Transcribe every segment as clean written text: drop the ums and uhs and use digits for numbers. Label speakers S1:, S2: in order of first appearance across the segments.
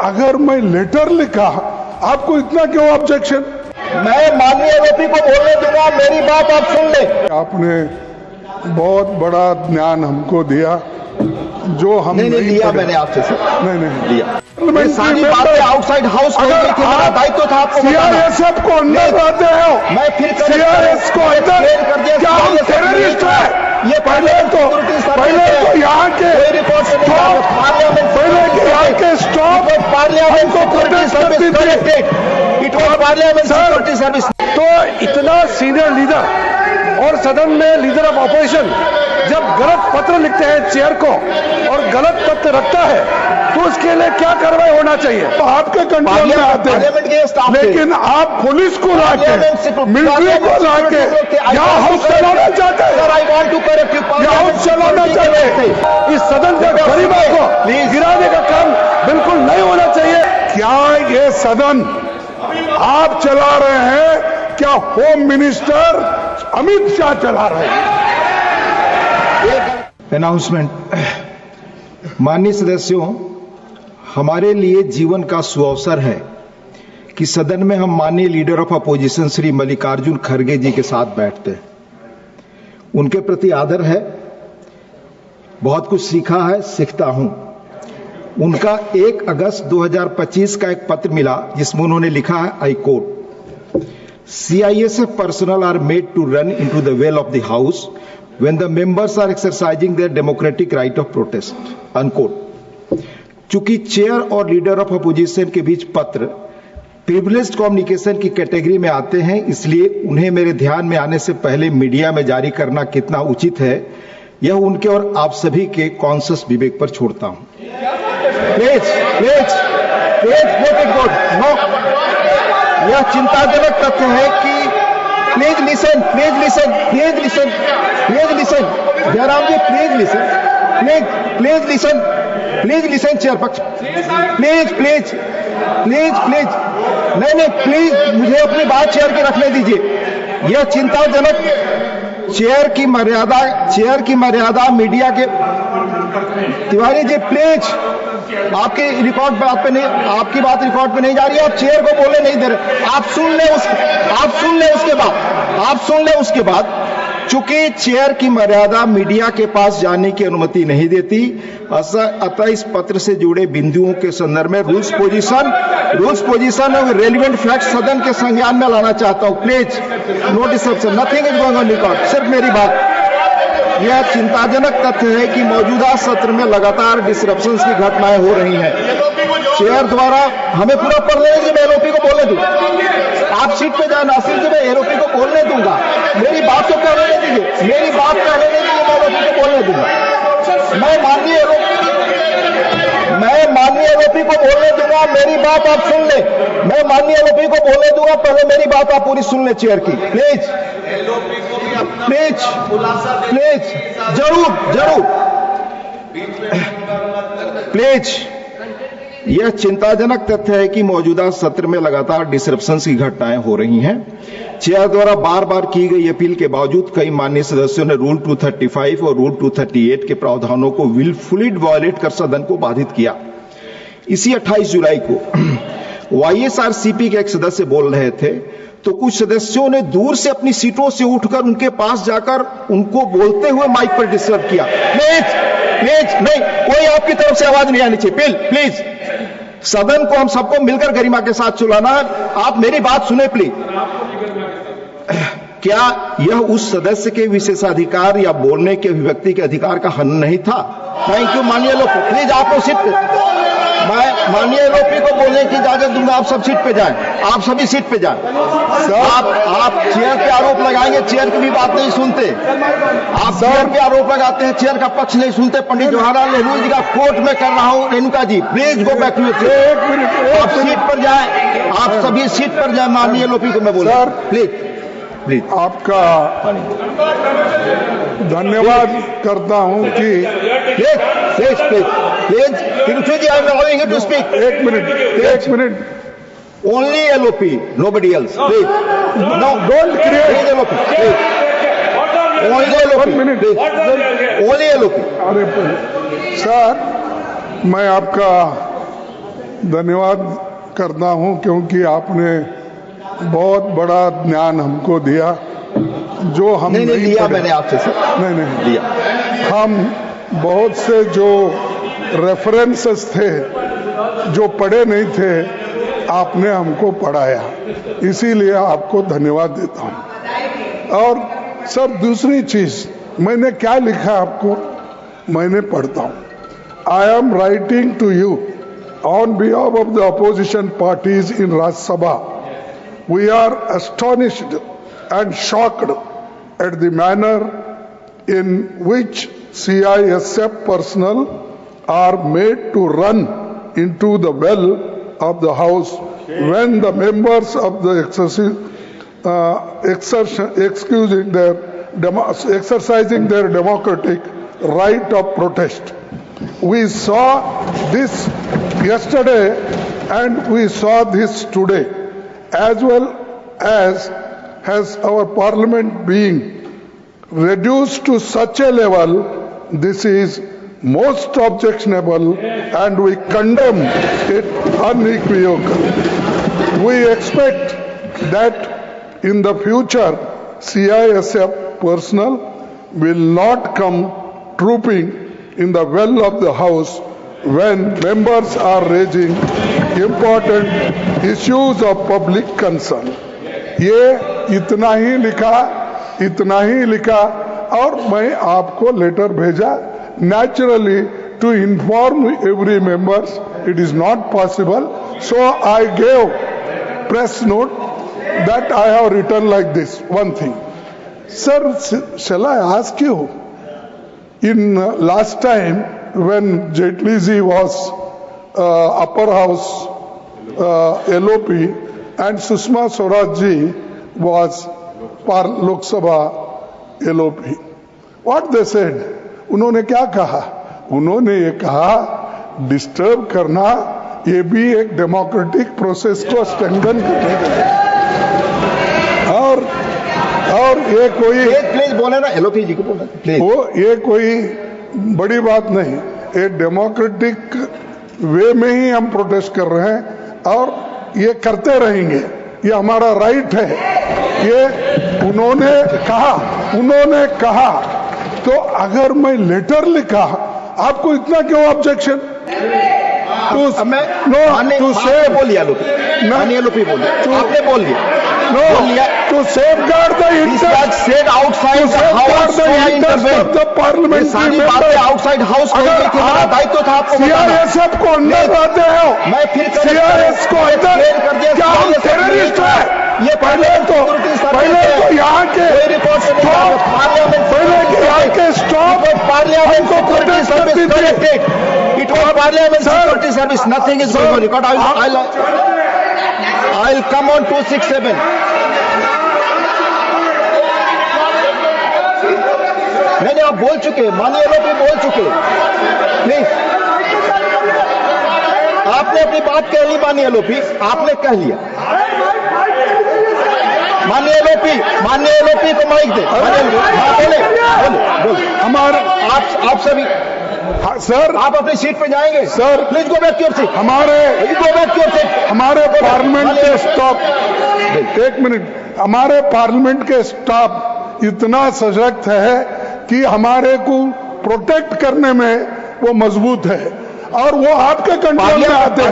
S1: अगर मैं लेटर लिखा, आपको इतना क्यों ऑब्जेक्शन?
S2: मैं माननीय एलओपी को बोलने दूंगा, मेरी बात आप सुन ले।
S1: आपने बहुत बड़ा ज्ञान हमको दिया जो हम
S2: नहीं लिया मैंने आपसे सर।
S1: नहीं
S2: लिया। ये सारी बातें आउटसाइड हाउस को गई थी, मेरा दायित्व था आपको बताना।
S1: सीआरएसएफ को अंदर लाते हो,
S2: मैं फिर
S1: सीआरएस को अंदर
S2: कर दिया,
S1: क्या हम टेररिस्ट है?
S2: ये
S1: पहले तो यहाँ के पहले के यहाँ के स्टॉप
S2: पार्लियामेंट को
S1: प्रोटेस्ट करती थी।
S2: It was parliament security service.
S3: तो इतना सीनियर लीडर और सदन में लीडर ऑफ ऑपोजिशन जब गलत पत्र लिखते हैं चेयर को और गलत पत्र रखता है तो उसके लिए क्या कार्रवाई होना चाहिए?
S1: तो आपके कंट्रोल में आते हैं, लेकिन आप पुलिस को लाके, मिलिट्री को लाके यहाँ हाउस चलाना चाहते हैं, यहाँ हाउस चलाना चाहते हैं।
S3: इस सदन के गरीबों को गिराने का काम बिल्कुल नहीं होना चाहिए।
S1: क्या ये सदन आप चला रहे हैं? क्या होम मिनिस्टर अमित शाह चला रहे हैं?
S2: अनाउंसमेंट। माननीय सदस्यों, हमारे लिए जीवन का सुअवसर है कि सदन में हम माननीय leader of opposition Shri Mallikarjun खड़गे जी के साथ बैठते हैं। उनके प्रति आदर है, बहुत कुछ सीखा है, सीखता हूं। उनका 1 अगस्त 2025 का एक पत्र मिला जिसमें उन्होंने लिखा है, I quote, CISF personnel are made to run into the well of the house when the members are exercising their democratic right of protest, unquote। चूंकि चेयर और लीडर ऑफ अपोजिशन के बीच पत्र प्रिविलेज्ड कम्युनिकेशन की category में आते हैं, इसलिए उन्हें मेरे ध्यान में आने से पहले मीडिया में जारी करना कितना उचित है, यह उनके और आप सभी के कॉन्शियस विवेक पर छोड़ता हूं। प्लीज नो, यह चिंताजनक तथ्य है कि please listen Jairam ji, please listen chair पक्ष, प्लीज नहीं प्लीज मुझे अपनी बात चेयर की रखने दीजिए। यह चिंताजनक, चेयर की मर्यादा मीडिया के। तिवारी जी प्लीज, आपकी बात रिकॉर्ड पे नहीं जा रही है, आप चेयर को बोलने नहीं दे रहे। आप सुन ले उसके बाद चूंकि चेयर की मर्यादा मीडिया के पास जाने की अनुमति नहीं देती, अतः इस पत्र से जुड़े बिंदुओं के संदर्भ में रूल्स पोजीशन और रेलिवेंट फैक्ट सदन के संज्ञान में लाना चाहता हूं। Please no disruption, nothing is going on record. सिर्फ मेरी बात। यह चिंताजनक तथ्य है कि मौजूदा सत्र में लगातार डिसरप्शंस की घटनाएं हो रही हैं। चेयर द्वारा हमें पूरा पढ़ लेने दीजिए, मैं एलओपी को बोलने दूं। आप सीट पे जाए नासिर जी, मैं एलओपी को बोलने दूंगा। मेरी बात तो कहने दीजिए, मैं एलओपी को बोलने दूंगा। मैं माननीय एलओपी को बोलने दूंगा, मेरी बात आप सुन ले। मैं माननीय एलओपी को बोलने दूंगा, पहले मेरी बात आप पूरी सुन ले चेयर की। प्लीज जरूर प्लीज। यह चिंताजनक तथ्य है कि मौजूदा सत्र में लगातार डिसरप्शंस की घटनाएं हो रही हैं। चेयर द्वारा बार बार की गई अपील के बावजूद कई माननीय सदस्यों ने रूल 235 और रूल 238 के प्रावधानों को विलफुली वायलेट कर सदन को बाधित किया। इसी 28 जुलाई को YSRCP के एक सदस्य बोल रहे थे तो कुछ सदस्यों ने दूर से अपनी सीटों से उठकर उनके पास जाकर उनको बोलते हुए माइक पर डिस्टर्ब किया। प्लीज नहीं, कोई आपकी तरफ से आवाज नहीं आनी चाहिए। प्लीज सदन को हम सबको मिलकर गरिमा के साथ चलाना है। आप मेरी बात सुने प्लीज। क्या यह उस सदस्य के विशेषाधिकार या बोलने के अभिव्यक्ति के अधिकार का हनन नहीं था? थैंक यू माननीय लोग। प्लीज आपको सीट पे, मैं माननीय एलओपी को बोलने की इजाजत दूंगा। आप सब सीट पे जाएं, आप सभी सीट पे जाएं। आप चेयर पे आरोप लगाएंगे, चेयर की भी बात नहीं सुनते। आप चेयर पे आरोप लगाते हैं, चेयर का पक्ष नहीं सुनते। पंडित जवाहरलाल नेहरू जी का कोर्ट में कर रहा हूं। Renuka ji please go back to your chair. आप सीट पर जाएं, आप सभी सीट पर जाएं। माननीय एलओपी को मैं बोल रहा हूं, प्लीज।
S1: आपका धन्यवाद करता हूं कि
S2: please Tiruchi ji, I am allowing you to speak.
S1: एक minute
S2: only LOP, nobody else. Please no,
S1: don't create
S2: LOP.
S1: Only LOP. अरे सर, मैं आपका धन्यवाद करता हूं क्योंकि आपने बहुत बड़ा ज्ञान हमको दिया जो हम
S4: नहीं लिया मैंने आपसे सर।
S1: नहीं
S4: लिया।
S1: हम बहुत से जो रेफरेंसेस थे जो पढ़े नहीं थे आपने हमको पढ़ाया, इसीलिए आपको धन्यवाद देता हूं। और सर दूसरी चीज मैंने क्या लिखा आपको मैंने पढ़ता हूं। I am writing to you on behalf of the opposition parties in Rajya Sabha. We are astonished and shocked at the manner in which CISF personnel are made to run into the well of the House when the members of the exercising their democratic right of protest. We saw this yesterday and we saw this today, as well as has our parliament being reduced to such a level. This is most objectionable and we condemn it unequivocally. We expect that in the future CISF personnel will not come trooping in the well of the House when members are raising important issues of public concern. ये इतना ही लिखा और मैं आपको letter भेजा। Naturally, to inform every members, it is not possible. So I gave press note that I have written like this. One thing, sir, shall I ask you? In last time when Jaitley ji was upper house LOP and Sushma Swaraj ji was Lok Sabha LOP. What they said? उन्होंने क्या कहा? उन्होंने ये कहा disturb करना ये भी एक डेमोक्रेटिक प्रोसेस को स्ट्रेंथन करने का और ये कोई
S4: प्लीज बोले ना LOP जी को बोले प्लीज।
S1: वो ये कोई बड़ी बात नहीं, ये डेमोक्रेटिक वे में ही हम प्रोटेस्ट कर रहे हैं और ये करते रहेंगे, ये हमारा राइट है। ये उन्होंने कहा तो अगर मैं लेटर लिखा आपको इतना क्यों ऑब्जेक्शन?
S4: टू सेव बोलिए LOP बोलिए आपने बोल दिया
S1: to safeguard the interest
S4: said outside the house
S1: of the parliament.
S4: सारी बातें outside house हो गई थी, मेरा दायित्व था आपको बताना।
S1: CISF को अंदर लाते हो,
S4: मैं फिर
S1: CISF को अंदर क्या हम टेररिस्ट है?
S4: ये पहले तो
S1: यहाँ के stop
S4: parliament security service corrected. It was Parliament Security Service. Nothing is going on record. I'll come on 267. नहीं आप बोल चुके, माननीय LOP बोल चुके। प्लीज आपने अपनी बात कह ली माननीय LOP, आपने कह लिया। माननीय LOP को माइक दे। बोले
S1: हमारे
S4: आप सभी
S1: सर
S4: आप अपनी सीट पे जाएंगे
S1: sir.
S4: Please go back your seat.
S1: हमारे पार्लियामेंट के स्टाफ, एक मिनट, हमारे पार्लियामेंट के स्टाफ इतना सशक्त है कि हमारे को प्रोटेक्ट करने में वो मजबूत है और वो आपके कंट्रोल में आते हैं,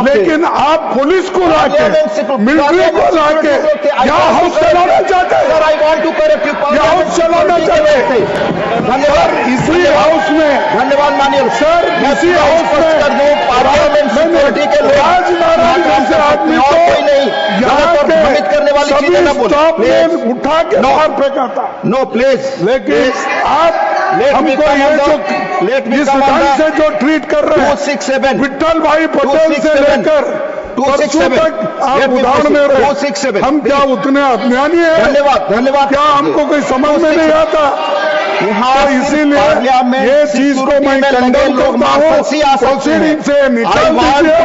S1: लेकिन आप पुलिस को लाके, मिलिट्री को लाके यहाँ हाउस चलाना चाहते हैं। हाउस चलाना चाहते हैं।
S4: धन्यवाद।
S1: इसी हाउस में
S4: धन्यवाद माननीय
S1: सर, इसी हाउस में
S4: पार्लियामेंट सिक्योरिटी के लोग
S1: राजनारायण जैसे आदमी को
S4: कोई नहीं यहाँ पे करने वाली चीजें ना बोले।
S1: उठा के बाहर फेंका था।
S4: नो प्लीज,
S1: लेकिन आप हमको ये जो इस ढंग से जो ट्रीट कर रहे हैं
S4: 267
S1: विट्ठल भाई पटेल से लेकर परसों तक आप उदाहरण दे रहे हैं। हम क्या उतने अज्ञानी हैं?
S4: धन्यवाद।
S1: क्या हमको कोई समझ में नहीं आता? तो इसीलिए ये चीज को मैं कंडेम करता हूँ। प्रोसीडिंग से निकाल दीजिए।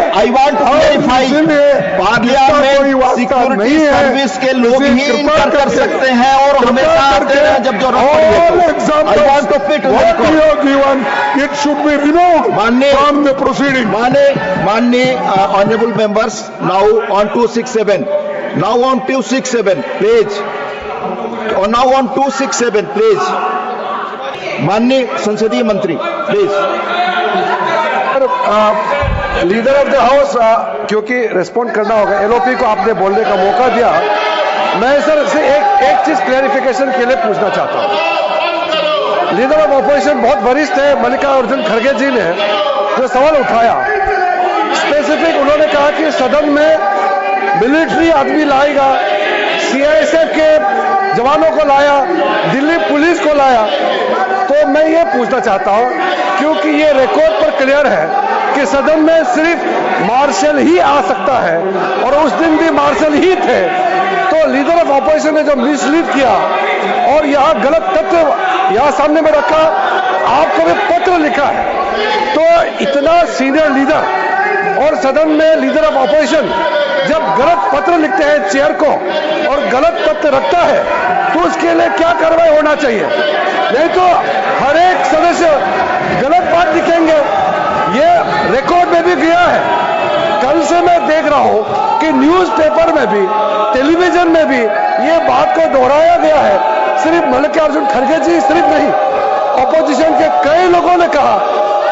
S4: भाई,
S1: इसीलिए
S4: पार्लियामेंट
S1: कोई वास्ता
S4: सिक्योरिटी
S1: नहीं है।
S4: सर्विस के लोग
S1: इसी
S4: ही
S1: कृपा
S4: इंटर कर
S1: करके-
S4: सकते हैं और हमेशा आते हैं जब जरूरत पड़ी
S1: all
S4: है।
S1: examples
S4: I want to fit in the
S1: what
S4: record.
S1: you have given, it should be removed
S4: माननीय-
S1: from the proceeding.
S4: माननीय honourable members, now on 267, now on 267 please, और नाउ ऑन 267 प्लीज, माननीय संसदीय मंत्री please.
S3: Leader of the house, क्योंकि respond करना होगा, LOP को आपने बोलने का मौका दिया। मैं सर से एक चीज क्लैरिफिकेशन के लिए पूछना चाहता हूं। लीडर ऑफ ऑपोजिशन बहुत वरिष्ठ है, मल्लिकार्जुन खड़गे जी ने जो सवाल उठाया, स्पेसिफिक उन्होंने कहा कि सदन में मिलिट्री आदमी लाएगा, सीआईएसएफ के जवानों को लाया, दिल्ली पुलिस को लाया। तो मैं ये पूछना चाहता हूं, क्योंकि ये रिकॉर्ड पर क्लियर है कि सदन में सिर्फ मार्शल ही आ सकता है और उस दिन भी मार्शल ही थे। तो लीडर ऑफ ऑपोजिशन ने जो मिसलीड किया और यहाँ गलत तथ्य यहाँ सामने में रखा, आपको भी पत्र लिखा है। तो इतना सीनियर लीडर और सदन में लीडर ऑफ ऑपोजिशन जब गलत पत्र लिखते हैं चेयर को और गलत तथ्य रखता है, तो उसके लिए क्या कार्रवाई होना चाहिए? नहीं तो हर एक सदस्य गलत बात लिखेंगे। ये रिकॉर्ड में भी गया है। कल से मैं देख रहा हूं कि न्यूज़पेपर में भी, टेलीविजन में भी ये बात को दोहराया गया है। सिर्फ मल्लिकार्जुन खड़गे जी सिर्फ नहीं, ऑपोजिशन के कई लोगों ने कहा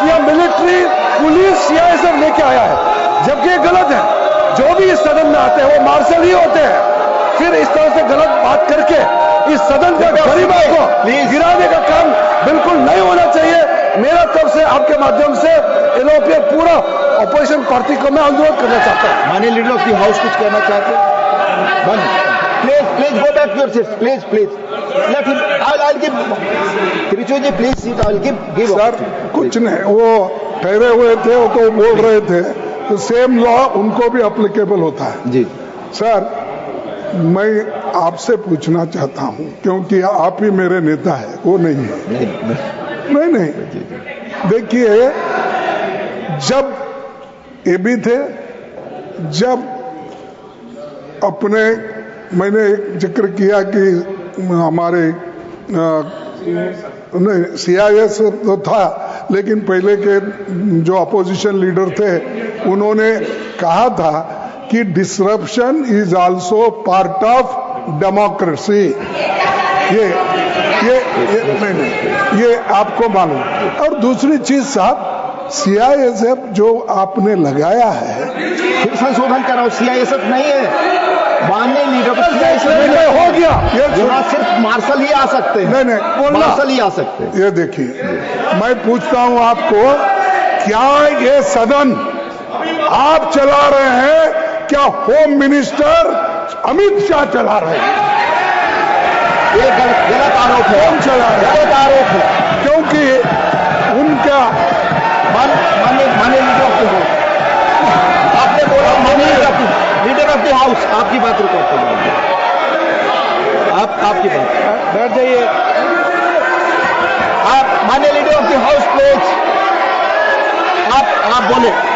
S3: कि यह मिलिट्री पुलिस सीआईएसएफ लेके आया है, जबकि ये गलत है। जो भी इस सदन में आते हैं वो मार्शल ही होते हैं। फिर इस तरह से गलत बात करके इस सदन के गरिमा को गिराने का काम बिल्कुल नहीं होना चाहिए। मेरा तरफ से आपके माध्यम से एलओपी पूरा ऑपोजिशन पार्टी को मैं अनुरोध करना चाहता हूं।
S4: माननीय लीडर ऑफ द हाउस कुछ कहना चाहते हैं? Please go back your seat, please let him, I will give Trichy ji please seat, I will give
S1: sir कुछ नहीं, वो ठहरे हुए थे, वो तो बोल रहे थे, तो सेम लॉ उनको भी अप्लीकेबल होता है।
S4: जी
S1: सर, मैं आपसे पूछना चाहता हूं, क्योंकि आप ही मेरे नेता है, वो नहीं है। नहीं, देखिए, जब ये भी थे, जब अपने मैंने एक जिक्र किया कि हमारे नहीं सीआईएस तो था, लेकिन पहले के जो अपोजिशन लीडर थे उन्होंने कहा था कि disruption is also part of democracy. ये आपको मालूम। और दूसरी चीज साहब, सीआईएसएफ जो आपने लगाया है,
S4: फिर संशोधन कराओ, सीआईएसएफ नहीं है। माननीय लीडर
S1: हो गया,
S4: यहाँ सिर्फ मार्शल ही आ सकते हैं।
S1: नहीं,
S4: मार्शल ही आ सकते हैं।
S1: ये देखिए, मैं पूछता हूं आपको, क्या ये सदन आप चला रहे हैं, क्या होम मिनिस्टर अमित शाह चला रहे हैं?
S4: ये गलत आरोप है।
S1: कौन चला रहे हैं?
S4: गलत आरोप है,
S1: क्योंकि उनका
S4: माननीय लीडर ऑफ द हाउस, आपने बोला माननीय लीडर ऑफ द हाउस, आपकी बात रिकॉर्ड कर, आपकी बात बैठ जाइए। आप माननीय leader of the house please, आप बोले।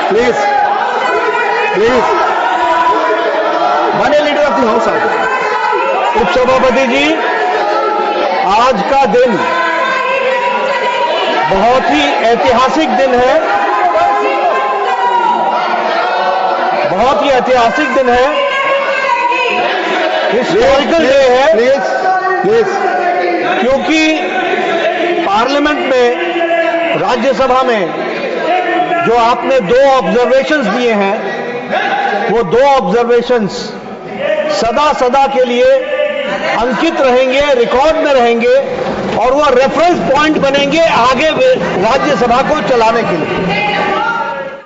S4: प्लीज माननीय लीडर ऑफ द हाउस, आप।
S5: उपसभापति जी, आज का दिन बहुत ही ऐतिहासिक दिन है, बहुत ही ऐतिहासिक दिन है, हिस्टोरिकल डे है।
S4: प्लीज
S5: क्योंकि पार्लियामेंट में, राज्यसभा में जो आपने 2 ऑब्जर्वेशंस दिए हैं, वो 2 ऑब्जर्वेशंस सदा सदा के लिए अंकित रहेंगे, रिकॉर्ड में रहेंगे और वो रेफरेंस पॉइंट बनेंगे आगे राज्यसभा को चलाने के लिए।